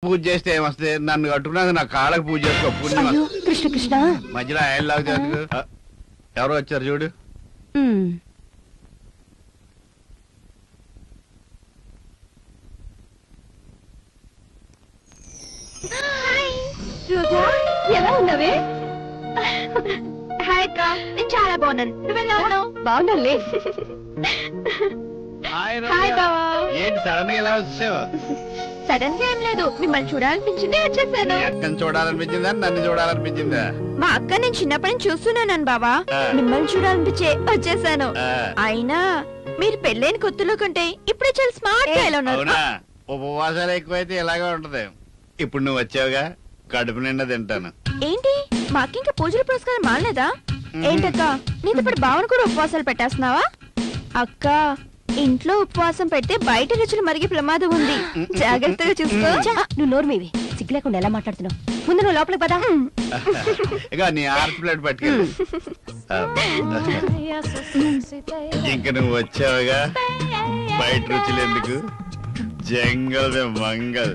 పూజ చేస్తే ఏమొస్తే నన్ను కట్టుకున్నాక నా కాళ్ళకి పూజ చేసుకో పుణ్యం కృష్ణ కృష్ణ మధ్యలో ఆయన లాగుతా ఎవరో వచ్చారు చూడు ఎలా ఉన్నావే హాయ్ అక్క నేను చాలా బాగున్నాను నువ్వెలా ఉన్నావు బాగున్నాలే హాయ్ బావా ఏంటి సడన్ గా ఎలా వచ్చావు సడన్ గా ఏం లేదు మిమ్మల్ని చూడాలనిపించింది వచ్చేసాను అక్కని చూడాలనిపించిందా నన్ను చూడాలనిపించిందా మా అక్క నేను చిన్నప్పటి నుంచి చూస్తున్నాను బావా మిమ్మల్ని చూడాలనిపించే వచ్చేసాను అయినా మీరు పెళ్ళైన కొత్తలో కంటే ఇప్పుడే చాలా స్మార్ట్ గా ఎలా ఉన్నారు అవునా ఉపవాసాలు ఎక్కువైతే ఇలాగే ఉంటది ఇప్పుడు నువ్వు వచ్చావుగా కడుపు నిండా తింటాను ఏంటి మా అక్క ఇంకా పూజల పురస్కారం మానలేదా ఏంటక్క నీతో పాటు భావన కూడా ఉపవాసాలు పెట్టేస్తున్నావా అక్క ఇంట్లో ఉపవాసం పెడితే బయట రుచులు మరిగే ప్రమాదం ఉంది జాగ్రత్తగా చూసుకో నువ్వు నోరు మీవి సిగ్గు లేకుండా ఎలా మాట్లాడుతున్నావు ముందు నువ్వు లోపలికి పదా ఇక నీ ఆర్ట్ ప్లేట్ పట్టుకెళ్ళు ఇంక నువ్వు వచ్చావుగా బయట రుచులు ఎందుకు జంగల్ మంగల్